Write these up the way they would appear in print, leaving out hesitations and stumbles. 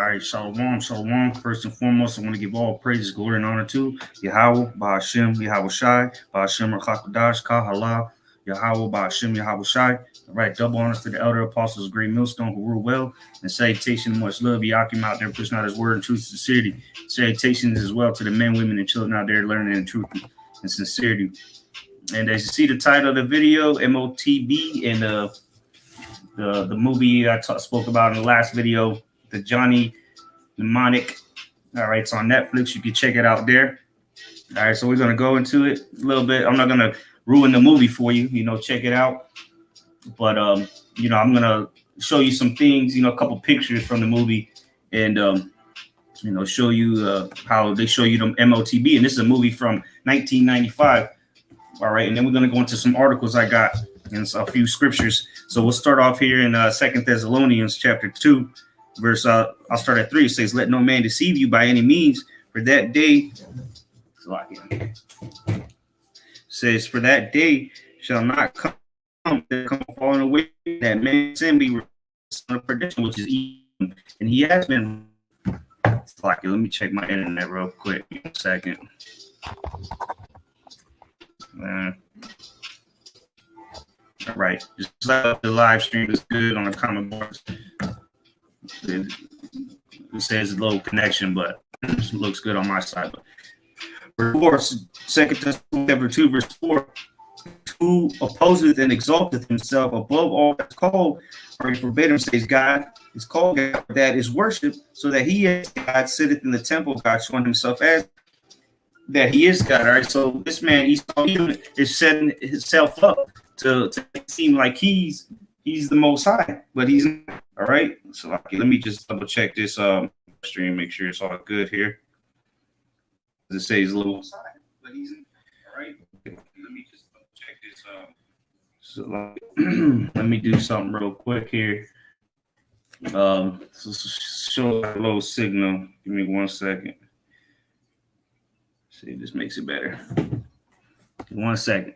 All right, shalom, shalom. First and foremost, I want to give all praises, glory, and honor to Yahweh, Ba'ashem, Yahweh Shai, Ba'ashem, Rachakadash, Kahala, Yahweh, Ba'ashem, Yahweh Shai. All right, double honors to the elder apostles, great millstone who rule well, and salutation, much love, Yakim out there pushing out his word in truth and sincerity. Salutations as well to the men, women, and children out there learning in truth and sincerity. And as you see the title of the video, MoTB and the movie I spoke about in the last video, the Johnny mnemonic. All right, it's on Netflix. You can check it out there. All right, so we're gonna go into it a little bit. I'm not gonna ruin the movie for you. Check it out. But I'm gonna show you some things. A couple pictures from the movie, and show you how they show you the MoTB. And this is a movie from 1995. All right, and then we're gonna go into some articles I got and a few scriptures. So we'll start off here in 2 Thessalonians chapter 2. Verse, I'll start at 3. It says, "Let no man deceive you by any means, for that day," says, "For that day shall not come falling away, that man sin be son of perdition, which is evil, and he has been." Let me check my internet real quick. 1 second. All right, just like the live stream is good on the comment boards. It says a low connection, but it looks good on my side. Verse 4, 2 Thessalonians 2, verse 4, "Who opposeth and exalteth himself above all that's called, or forbidden, says God, is called God, that is worship, so that he as God sitteth in the temple of God, showing himself as that he is God." All right, so this man is setting himself up to seem like he's the Most High, but he's not. All right, so let me just double check this stream, make sure it's all good here. It says a little, but he's all right. Let me just double check this. Let me do something real quick here. So show a low signal. Give me 1 second. See if this makes it better. 1 second.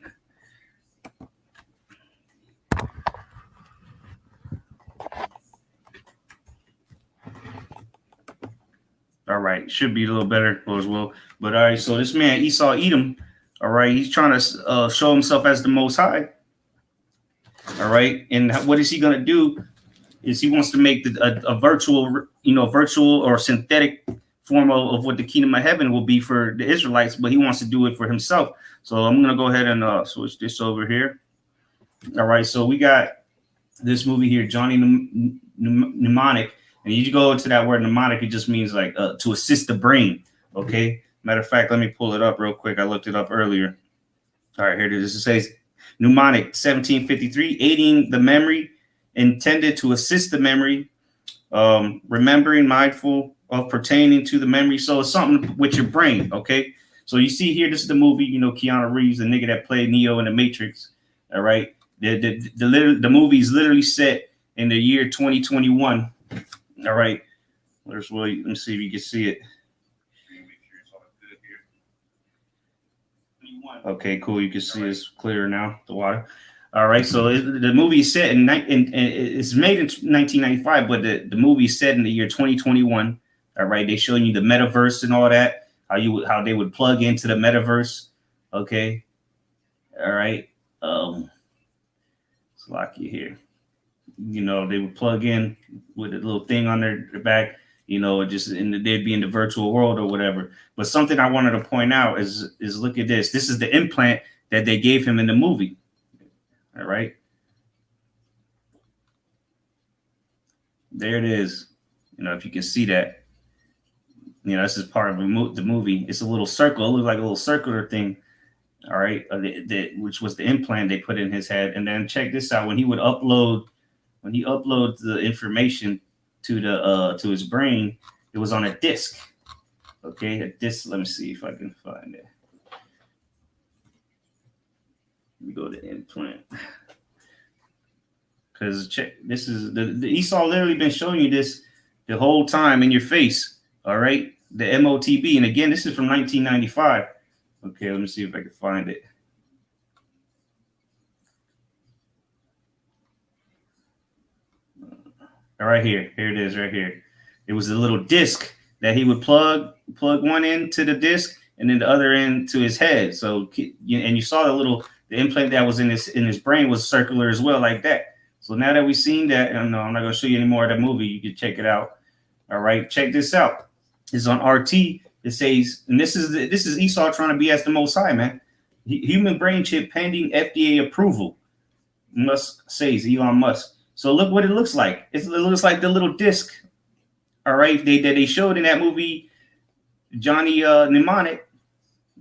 All right, should be a little better as well. But all right, so this man Esau Edom, all right, he's trying to show himself as the Most High. All right, and what is he going to do? Is he wants to make a virtual or synthetic form of what the kingdom of heaven will be for the Israelites, but he wants to do it for himself. So I'm going to go ahead and switch this over here. All right, so we got this movie here, Johnny Mnemonic. And you go into that word mnemonic, it just means like to assist the brain. Okay. Matter of fact, let me pull it up real quick. I looked it up earlier. All right, here it is. It says mnemonic 1753, aiding the memory, intended to assist the memory, remembering, mindful of pertaining to the memory. So it's something with your brain. Okay. So you see here, this is the movie, Keanu Reeves, the nigga that played Neo in the Matrix. All right. The movie is literally set in the year 2021. All right, let me see if you can see it. Okay, cool. You can see it's clear now, the water. All right, so the movie is set in it's made in 1995, but the movie is set in the year 2021. All right, they showing you the metaverse and all that, how they would plug into the metaverse. Okay, all right. It's lucky here. They would plug in with a little thing on their back, they'd be in the virtual world or whatever. But something I wanted to point out is look at this. This is the implant that they gave him in the movie. All right. There it is. If you can see that, this is part of the movie. It's a little circle. It looks like a little circular thing. All right. Which was the implant they put in his head. And then check this out. When he uploads the information to his brain, it was on a disc. Okay, a disc. Let me see if I can find it. Let me go to implant. Because check, this is the Esau literally been showing you this the whole time in your face. All right, the MoTB, and again, this is from 1995. Okay, let me see if I can find it. All right, here it is, right here. It was a little disc that he would plug one end to the disc and then the other end to his head. So and you saw the implant that was in his brain was circular as well, like that. So now that we've seen that, and no, I'm not going to show you any more of that movie. You can check it out. All right, check this out. It's on RT. It says, and this is Esau trying to be as the Most High, man. Human brain chip pending FDA approval. Musk says, Elon Musk. So look what it looks like. It looks like the little disc. All right, they showed in that movie, Johnny Mnemonic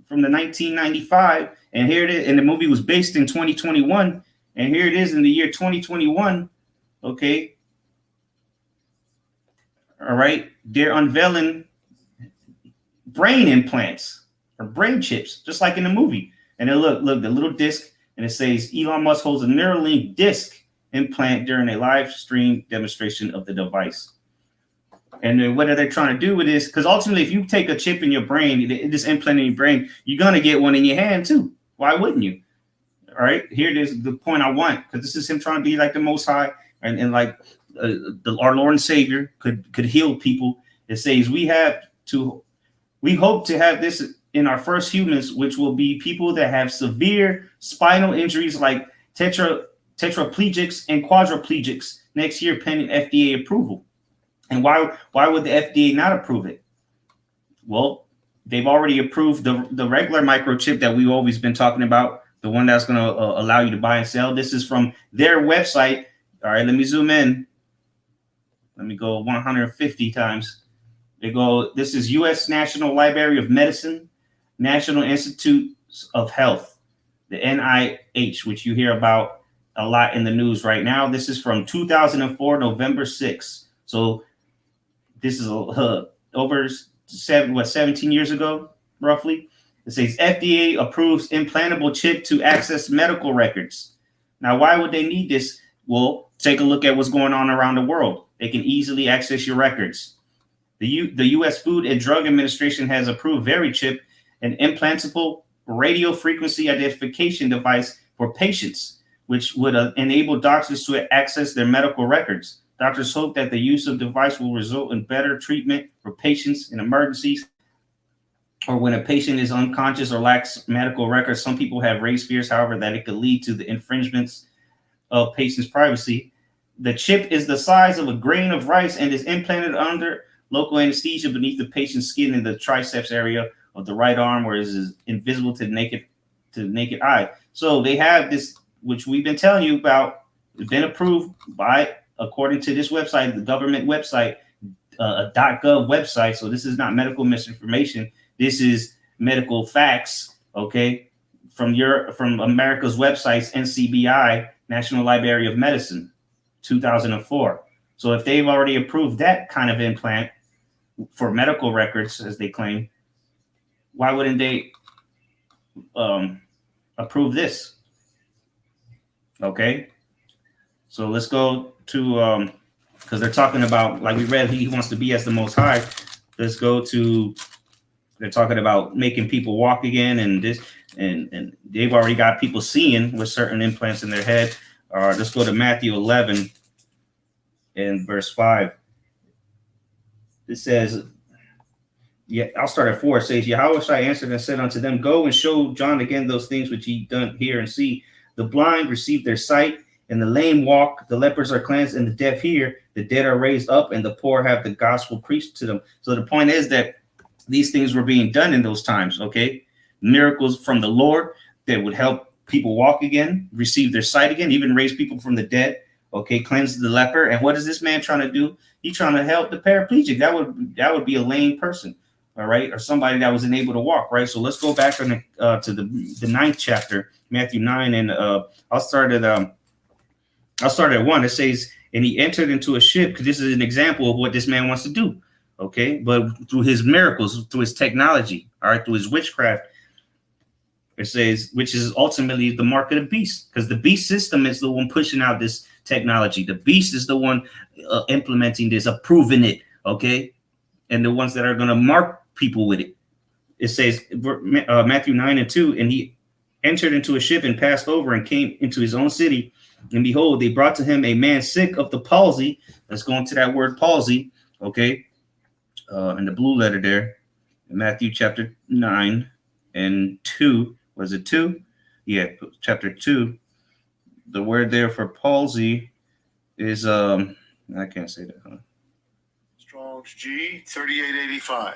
from the 1995, and here it is. And the movie was based in 2021, and here it is in the year 2021. Okay. All right, they're unveiling brain implants or brain chips, just like in the movie. And then look, the little disc, and it says Elon Musk holds a Neuralink disc implant during a live stream demonstration of the device. And then what are they trying to do with this? Because ultimately, if you take a chip in your brain, this implant in your brain, you're going to get one in your hand too. Why wouldn't you? All right, here it is, the point I want, because this is him trying to be like the Most High and like our Lord and Savior could heal people. It says we hope to have this in our first humans, which will be people that have severe spinal injuries like tetraplegics and quadriplegics next year, pending FDA approval. And why would the FDA not approve it? Well, they've already approved the regular microchip that we've always been talking about, the one that's going to allow you to buy and sell. This is from their website. All right, let me zoom in. Let me go 150 times. This is U.S. National Library of Medicine, National Institutes of Health, the NIH, which you hear about a lot in the news right now. This is from 2004, November 6th. So this is over 17 years ago, roughly. It says FDA approves implantable chip to access medical records. Now, why would they need this? Well, take a look at what's going on around the world. They can easily access your records. The U.S. Food and Drug Administration has approved VeriChip, an implantable radio frequency identification device for patients, which would enable doctors to access their medical records. Doctors hope that the use of the device will result in better treatment for patients in emergencies or when a patient is unconscious or lacks medical records. Some people have raised fears, however, that it could lead to the infringements of patients' privacy. The chip is the size of a grain of rice and is implanted under local anesthesia beneath the patient's skin in the triceps area of the right arm, where it is invisible to the naked eye. So they have this, which we've been telling you about. It's been approved by, according to this website, the government website, a .gov website. So this is not medical misinformation. This is medical facts. Okay, from America's websites, NCBI, National Library of Medicine, 2004. So if they've already approved that kind of implant for medical records, as they claim, why wouldn't they approve this? Okay, so let's go to, because they're talking about, like we read, he wants to be as the Most High. Let's go to, they're talking about making people walk again, and this, and they've already got people seeing with certain implants in their head. Let's go to Matthew 11 and verse 5. It says, yeah, I'll start at 4. It says, Yahweh answered and said unto them, Go and show John again those things which ye done hear and see. The blind receive their sight, and the lame walk, the lepers are cleansed, and the deaf hear, the dead are raised up, and the poor have the gospel preached to them. So the point is that these things were being done in those times, okay? Miracles from the Lord that would help people walk again, receive their sight again, even raise people from the dead, okay, cleanse the leper. And what is this man trying to do? He's trying to help the paraplegic. That would be a lame person, all right, or somebody that was unable to walk, right? So let's go back to the 9th chapter, Matthew 9, and I'll start at 1. It says, and he entered into a ship, because this is an example of what this man wants to do, okay? But through his miracles, through his technology, all right, through his witchcraft, it says, which is ultimately the mark of the beast, because the beast system is the one pushing out this technology. The beast is the one implementing this, approving it, okay? And the ones that are going to mark people with it. It says, Matthew 9 and 2, and he entered into a ship and passed over and came into his own city. And behold, they brought to him a man sick of the palsy. Let's go into that word palsy, okay? in the blue letter there, in Matthew chapter 9 and 2. Was it 2? Yeah, chapter 2. The word there for palsy is I can't say that. Huh? Strong's G 3885.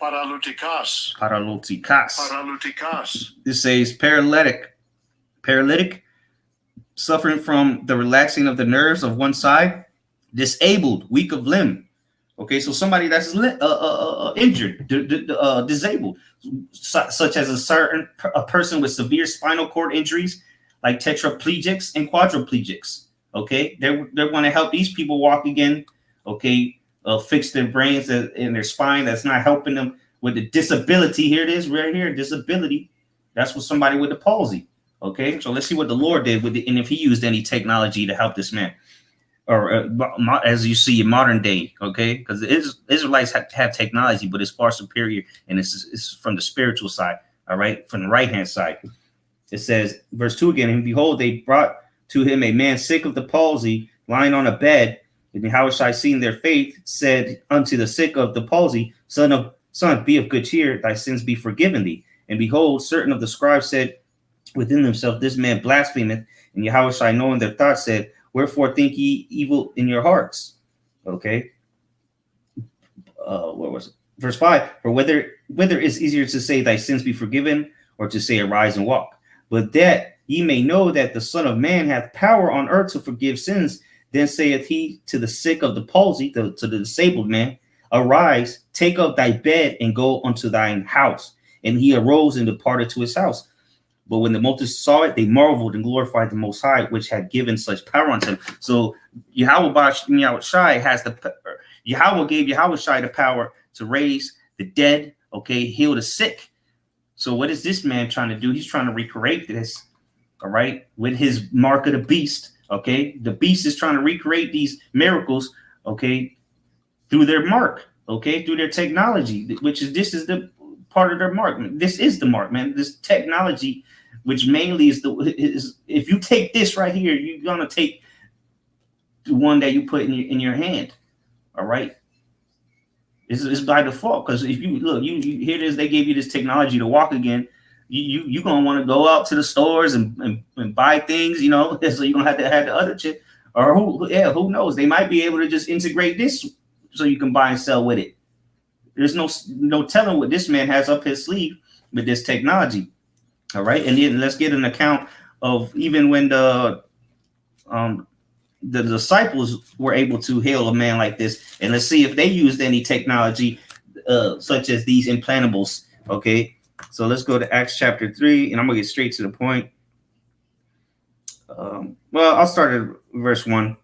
Paralytikas. Paralytikas. Paralytikas. This says paralytic, suffering from the relaxing of the nerves of one side, disabled, weak of limb. Okay, so somebody that's injured, disabled, such as a person with severe spinal cord injuries, like tetraplegics and quadriplegics. Okay, they're going to help these people walk again. Okay, fix their brains and their spine that's not helping them with the disability. Here it is, right here, disability. That's what somebody with the palsy. Okay, so let's see what the Lord did with it, and if He used any technology to help this man. Or as you see in modern day, okay, because the Israelites have technology, but it's far superior, and it's from the spiritual side. All right, from the right hand side, it says, verse 2 again, and behold, they brought to him a man sick of the palsy, lying on a bed. And Yahushua, seeing their faith, said unto the sick of the palsy, Son, be of good cheer, thy sins be forgiven thee. And behold, certain of the scribes said within themselves, this man blasphemeth. And Yahushua, knowing their thoughts, said, wherefore think ye evil in your hearts? Okay. What was it? Verse 5, for whether it's easier to say thy sins be forgiven, or to say arise and walk. But that ye may know that the Son of Man hath power on earth to forgive sins, then saith he to the sick of the palsy, to the disabled man, arise, take up thy bed, and go unto thine house. And he arose and departed to his house. But when the multitude saw it, they marveled and glorified the Most High, which had given such power unto him. So Yahweh has the Yahweh gave Yahushua the power to raise the dead, okay, heal the sick. So what is this man trying to do? He's trying to recreate this, all right, with his mark of the beast, okay? The beast is trying to recreate these miracles, okay, through their mark, okay, through their technology, this is the part of their mark. This is the mark, man. This technology, which mainly is if you take this right here, you're gonna take the one that you put in your hand, all right? It's by default, because if you look, you hear this, they gave you this technology to walk again. You're gonna want to go out to the stores and buy things, you know. So you're gonna have to have the other chip, or who knows? They might be able to just integrate this so you can buy and sell with it. There's no telling what this man has up his sleeve with this technology. All right, and then let's get an account of even when the disciples were able to heal a man like this, and let's see if they used any technology such as these implantables. Okay, so let's go to Acts chapter 3, and I'm gonna get straight to the point. Well, I'll start at verse 1.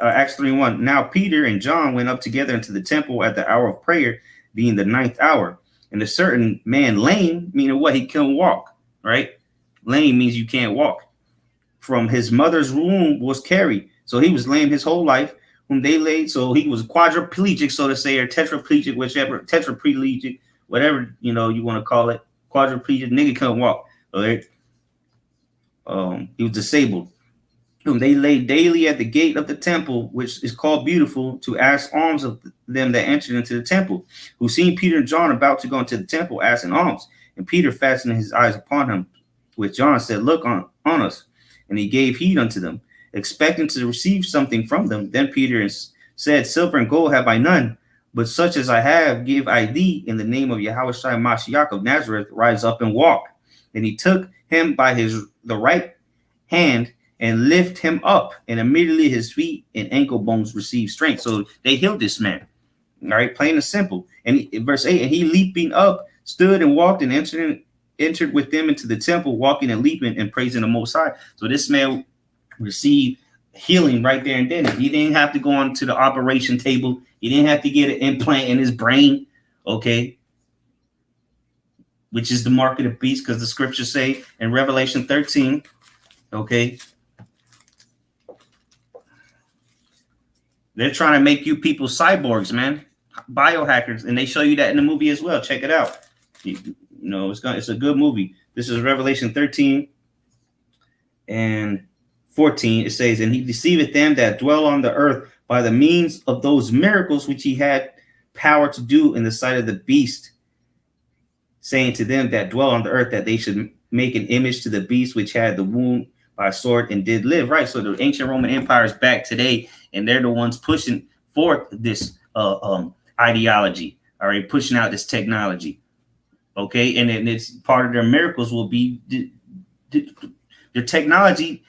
Acts 3:1. Now Peter and John went up together into the temple at the hour of prayer, being the 9th hour. And a certain man lame, meaning what? He couldn't walk, right? Lame means you can't walk. From his mother's womb was carried. So he was lame his whole life, whom they laid. So he was quadriplegic, so to say, or tetraplegic, whichever, tetraplegic, whatever, you know, you want to call it. Quadriplegic, nigga couldn't walk. Okay? He was disabled. Whom they laid daily at the gate of the temple, which is called Beautiful, to ask alms of them that entered into the temple, who seeing Peter and John about to go into the temple, asking alms. And Peter, fastening his eyes upon him, with John, said, look on us. And he gave heed unto them, expecting to receive something from them. Then Peter said, silver and gold have I none, but such as I have give I thee. In the name of Yahushua Mashiach of Nazareth, rise up and walk. And he took him by the right hand and lift him up, and immediately his feet and ankle bones received strength. So they healed this man. All right, plain and simple. And verse 8, and he leaping up, stood and walked and entered with them into the temple, walking and leaping and praising the Most High. So this man received healing right there and then. He didn't have to go on to the operation table. He didn't have to get an implant in his brain, okay, which is the mark of the beast, because the scriptures say in Revelation 13, okay, they're trying to make you people cyborgs, man, biohackers, and they show you that in the movie as well. Check it out. You know, it's a good movie. This is Revelation 13 and 14. It says, and he deceiveth them that dwell on the earth by the means of those miracles which he had power to do in the sight of the beast, saying to them that dwell on the earth that they should make an image to the beast which had the wound by sword and did live. Right. So the ancient Roman Empire is back today, and they're the ones pushing forth this ideology. All right, pushing out this technology. Okay, and then it's part of their miracles will be the technology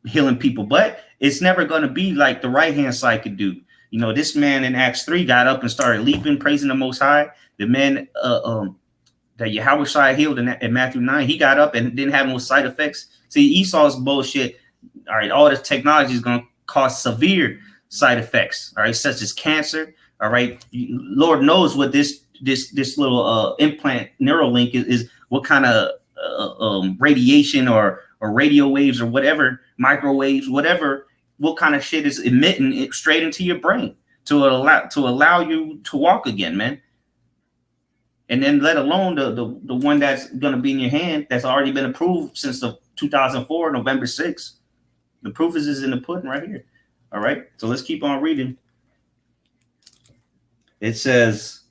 healing people, but it's never going to be like the right hand side could do. You know, this man in Acts 3 got up and started leaping, praising the Most High. The man that Yahweh healed in Matthew 9, he got up and didn't have no side effects. See, Esau's bullshit. All right, all this technology is going to cause severe side effects. All right, such as cancer. All right, Lord knows what this little implant Neuralink is what kind of radiation or radio waves or whatever, microwaves, whatever, what kind of shit is emitting it straight into your brain to allow you to walk again, man. And then let alone the one that's going to be in your hand that's already been approved since the 2004, November 6th. The proof is in the pudding right here. All right. So let's keep on reading. It says,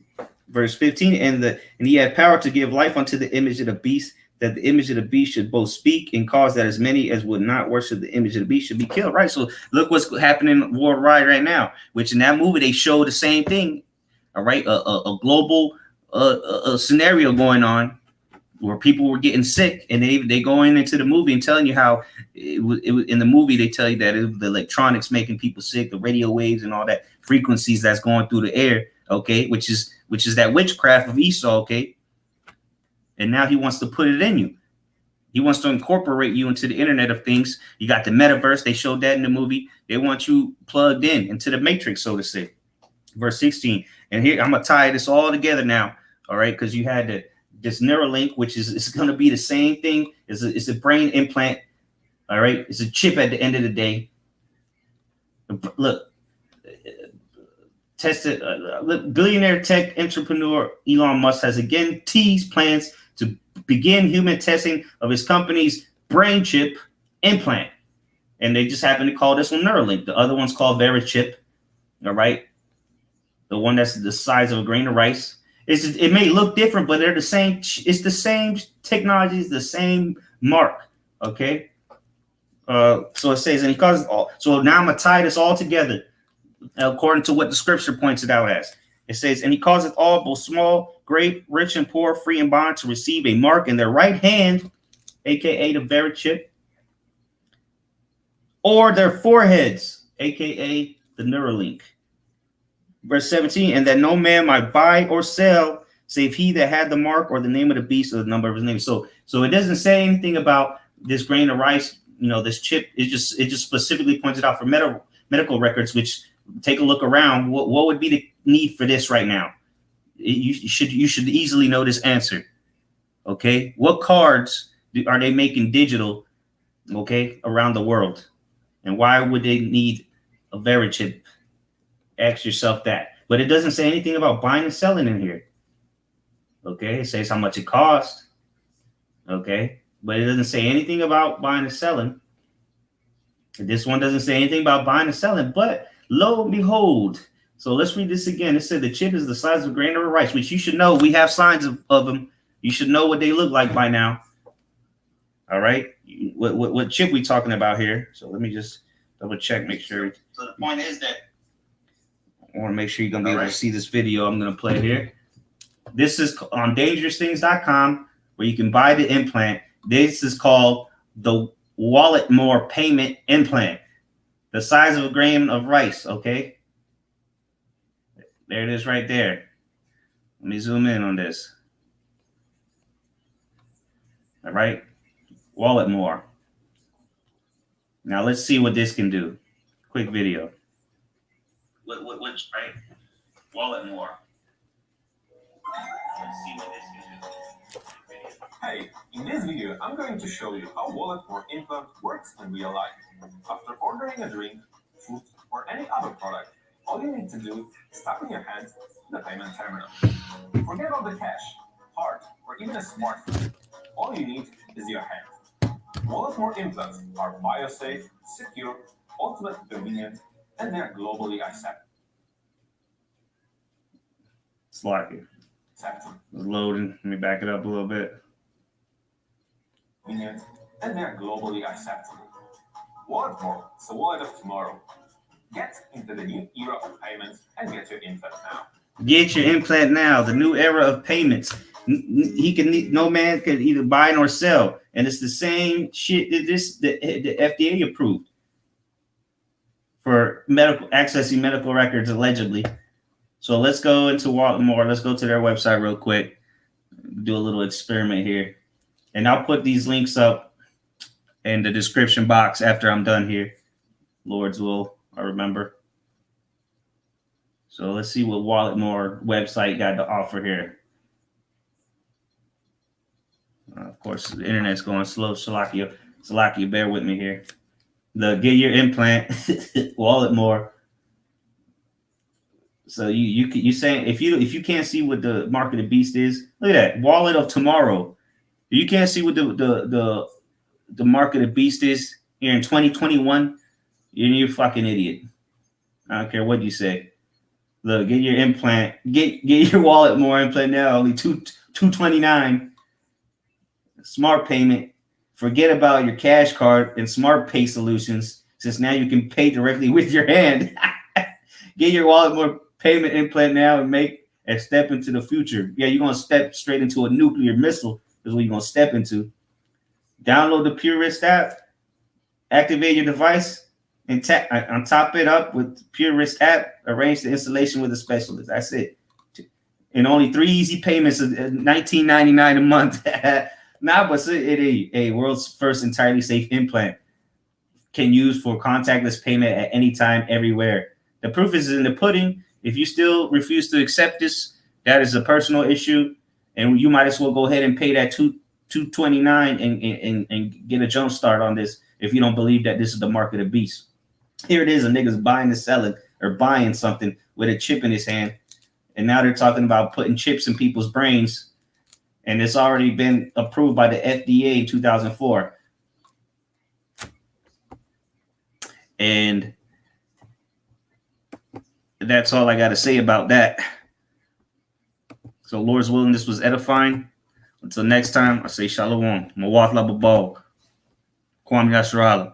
verse 15, and he had power to give life unto the image of the beast, that the image of the beast should both speak and cause that as many as would not worship the image of the beast should be killed. Right. So look what's happening worldwide right now, which in that movie, they show the same thing. All right. A global a scenario going on where people were getting sick, and they going into the movie and telling you how it was in the movie. They tell you that it was the electronics making people sick, the radio waves and all that frequencies that's going through the air. Okay, which is that witchcraft of Esau. Okay, and now he wants to put it in you. He wants to incorporate you into the Internet of Things. You got the metaverse. They showed that in the movie. They want you plugged in into the matrix, so to say. Verse 16, and here I'm gonna tie this all together now. All right, because you had this Neuralink, which is going to be the same thing. It's a brain implant. All right, it's a chip at the end of the day. Look, tested. Billionaire tech entrepreneur Elon Musk has again teased plans to begin human testing of his company's brain chip implant, and they just happen to call this one Neuralink. The other one's called Verichip. All right, the one that's the size of a grain of rice. It may look different, but they're the same. It's the same technology, it's the same mark. Okay. So it says, and he causes all. So now I'm gonna tie this all together according to what the scripture points it out as. It says, and he causeth all, both small, great, rich, and poor, free and bond, to receive a mark in their right hand, aka the very chip, or their foreheads, aka the Neuralink. Verse 17, and that no man might buy or sell save he that had the mark or the name of the beast or the number of his name. So it doesn't say anything about this grain of rice, this chip. It just specifically points it out for medical records, which take a look around. What would be the need for this right now? You should easily know this answer. Okay. What cards are they making digital, okay, around the world? And why would they need a Verichip? Ask yourself that. But it doesn't say anything about buying and selling in here. Okay, it says how much it costs. Okay, but it doesn't say anything about buying and selling. This one doesn't say anything about buying and selling, but lo and behold. So let's read this again. It said the chip is the size of a grain of rice, which you should know. We have signs of them. You should know what they look like by now. All right, what chip we talking about here? So let me just double check, make sure. So the point is that I want to make sure you're going to be able to see this video. I'm going to play here. This is on dangerousthings.com where you can buy the implant. This is called the Walletmore payment implant. The size of a grain of rice, okay? There it is right there. Let me zoom in on this. All right. Walletmore. Now let's see what this can do. Quick video. Which, right? Walletmore. Let's see what this can do. Hey, in this video, I'm going to show you how Walletmore implant works in real life. After ordering a drink, food, or any other product, all you need to do is tap in your hand to the payment terminal. Forget about the cash, card, or even a smartphone. All you need is your hand. Walletmore implants are biosafe, secure, ultimately convenient, and they are globally accepted. Slacking. accepted, It's loading. Let me back it up a little bit. convenient, and they're globally accepted. Wallet more, it's the wallet of tomorrow. Get into the new era of payments and get your implant now. Get your implant now. The new era of payments. No man can either buy nor sell, and it's the same shit that the FDA approved for accessing medical records allegedly. So let's go into Wallet more. Let's go to their website real quick. Do a little experiment here, and I'll put these links up in the description box after I'm done here. Lord's will, I remember. So let's see what Walletmore website got to offer here. Of course, the internet's going slow. Salakia, bear with me here. The get your implant, Walletmore. So you saying if you can't see what the mark of the beast is, look at that wallet of tomorrow. If you can't see what the mark of the beast is here in 2021, you're a fucking idiot. I don't care what you say. Look, get your implant, get your Walletmore implant now, only $229. Smart payment. Forget about your cash card and smart pay solutions, since now you can pay directly with your hand. Get your Walletmore payment implant now and make a step into the future. Yeah, you're gonna step straight into a nuclear missile, is what you're gonna step into. Download the Purist app, activate your device, and top it up with Purist app. Arrange the installation with a specialist. That's it. And only 3 easy payments of $19.99 a month. Nah, but it is a world's first entirely safe implant. Can use for contactless payment at any time, everywhere. The proof is in the pudding. If you still refuse to accept this, that is a personal issue, and you might as well go ahead and pay that $229 and get a jump start on this. If you don't believe that this is the mark of the beast. Here it is, a nigga's buying and selling or buying something with a chip in his hand. And now they're talking about putting chips in people's brains. And it's already been approved by the FDA in 2004. And that's all I got to say about that. So Lord's willing, this was edifying. Until next time, I say shalom. Mawat lababal. Kwam Yasharala.